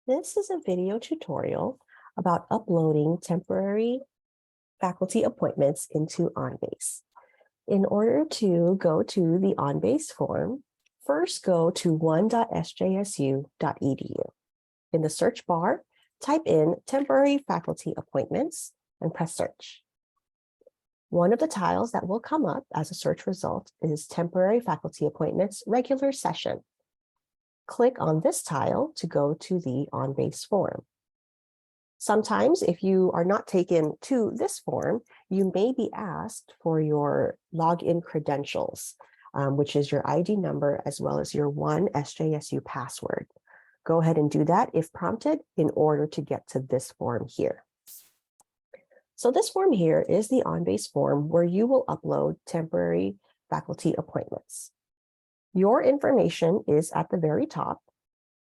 This is a video tutorial about uploading temporary faculty appointments into OnBase. In order to go to the OnBase form, first go to one.sjsu.edu. In the search bar, type in temporary faculty appointments and press search. One of the tiles that will come up as a search result is temporary faculty appointments regular session. Click on this tile to go to the OnBase form. Sometimes if you are not taken to this form, you may be asked for your login credentials, which is your ID number as well as your OneSJSU password. Go ahead and do that if prompted in order to get to this form here. So this form here is the OnBase form where you will upload temporary faculty appointments. Your information is at the very top.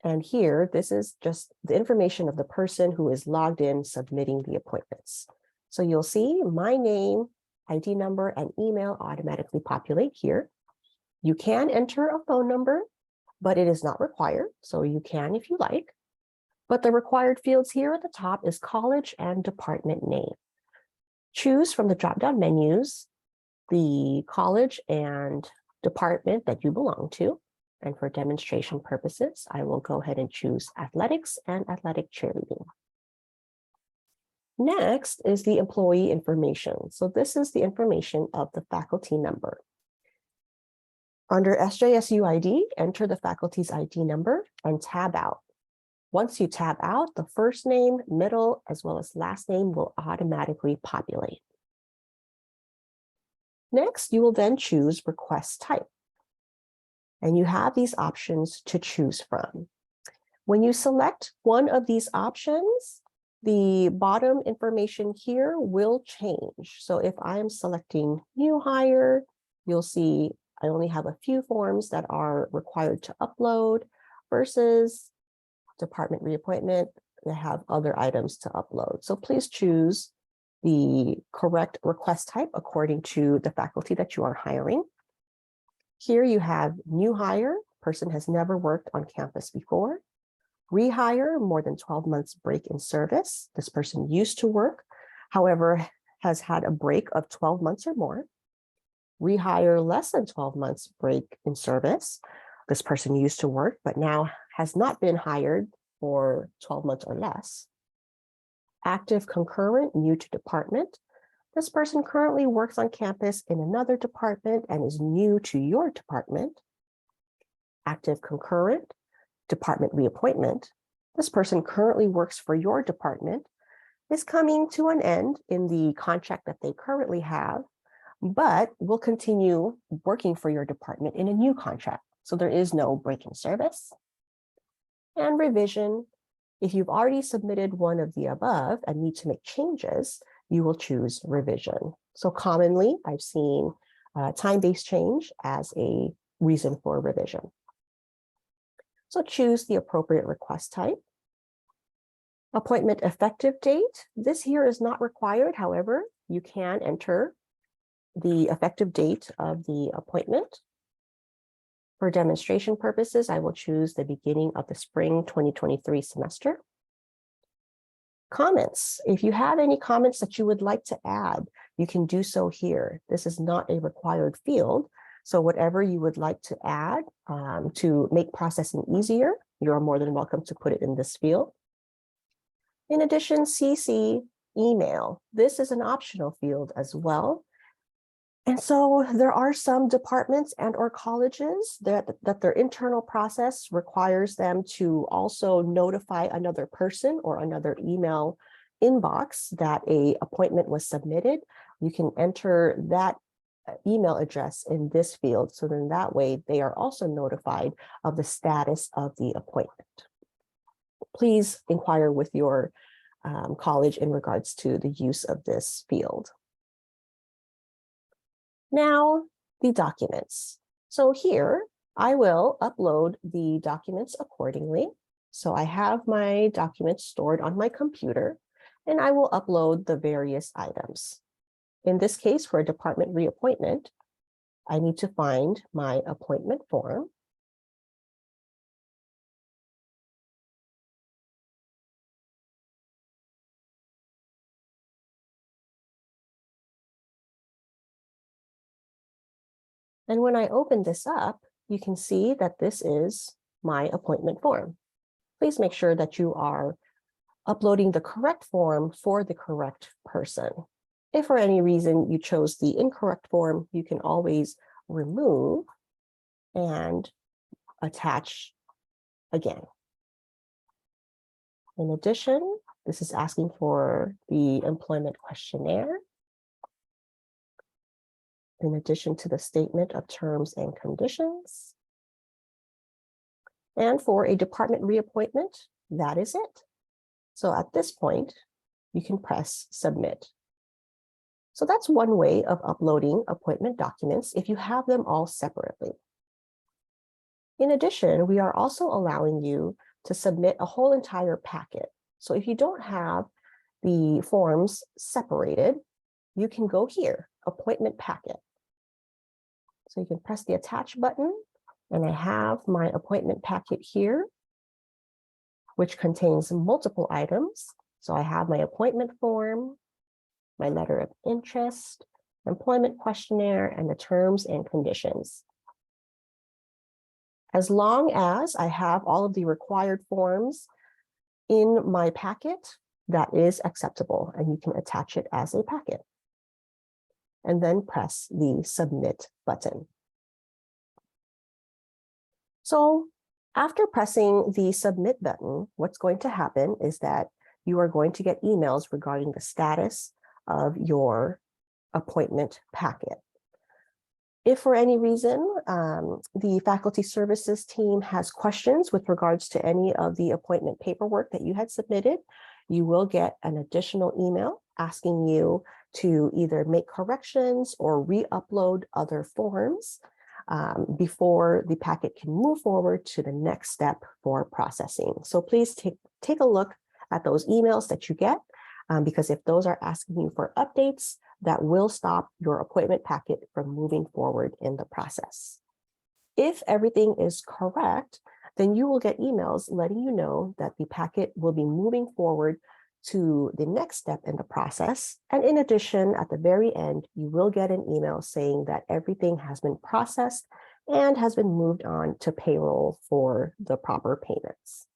And here, this is just the information of the person who is logged in submitting the appointments. So you'll see my name, ID number, and email automatically populate here. You can enter a phone number, but it is not required. So you can if you like. But the required fields here at the top is college and department name. Choose from the drop-down menus the college and department that you belong to. And for demonstration purposes, I will go ahead and choose athletics and athletic cheerleading. Next is the employee information. So this is the information of the faculty member. Under SJSU ID, enter the faculty's ID number and tab out. Once you tab out, the first name, middle, as well as last name will automatically populate. Next, you will then choose request type. And you have these options to choose from. When you select one of these options, the bottom information here will change. So if I am selecting new hire, you'll see I only have a few forms that are required to upload versus department reappointment, they have other items to upload. So please choose the correct request type according to the faculty that you are hiring. Here you have new hire, person has never worked on campus before. Rehire, more than 12 months break in service. This person used to work, however, has had a break of 12 months or more. Rehire, less than 12 months break in service. This person used to work, but now has not been hired for 12 months or less. Active concurrent, new to department. This person currently works on campus in another department and is new to your department. Active concurrent, department reappointment. This person currently works for your department, is coming to an end in the contract that they currently have, but will continue working for your department in a new contract. So there is no break in service. And revision, if you've already submitted one of the above and need to make changes, you will choose revision. So commonly, I've seen time-based change as a reason for revision. So choose the appropriate request type. Appointment effective date. This here is not required. However, you can enter the effective date of the appointment. For demonstration purposes, I will choose the beginning of the spring 2023 semester. Comments. If you have any comments that you would like to add, you can do so here. This is not a required field. So whatever you would like to add to make processing easier, you're more than welcome to put it in this field. In addition, CC email. This is an optional field as well. And so there are some departments and or colleges that their internal process requires them to also notify another person or another email inbox that an appointment was submitted. You can enter that email address in this field. So then that way they are also notified of the status of the appointment. Please inquire with your college in regards to the use of this field. Now, the documents. So here, I will upload the documents accordingly. So I have my documents stored on my computer, and I will upload the various items. In this case, for a department reappointment, I need to find my appointment form. And when I open this up, you can see that this is my appointment form. Please make sure that you are uploading the correct form for the correct person. If for any reason you chose the incorrect form, you can always remove and attach again. In addition, this is asking for the employment questionnaire, in addition to the statement of terms and conditions. And for a department reappointment, that is it. So at this point, you can press submit. So that's one way of uploading appointment documents if you have them all separately. In addition, we are also allowing you to submit a whole entire packet. So if you don't have the forms separated, you can go here, appointment packet. So you can press the attach button, and I have my appointment packet here, which contains multiple items. So I have my appointment form, my letter of interest, employment questionnaire, and the terms and conditions. As long as I have all of the required forms in my packet, that is acceptable, and you can attach it as a packet. And then press the submit button. So after pressing the submit button, what's going to happen is that you are going to get emails regarding the status of your appointment packet. If for any reason the faculty services team has questions with regards to any of the appointment paperwork that you had submitted, you will get an additional email asking you to either make corrections or re-upload other forms before the packet can move forward to the next step for processing. So please take a look at those emails that you get, because if those are asking you for updates, that will stop your appointment packet from moving forward in the process. If everything is correct, then you will get emails letting you know that the packet will be moving forward to the next step in the process. And in addition, at the very end, you will get an email saying that everything has been processed and has been moved on to payroll for the proper payments.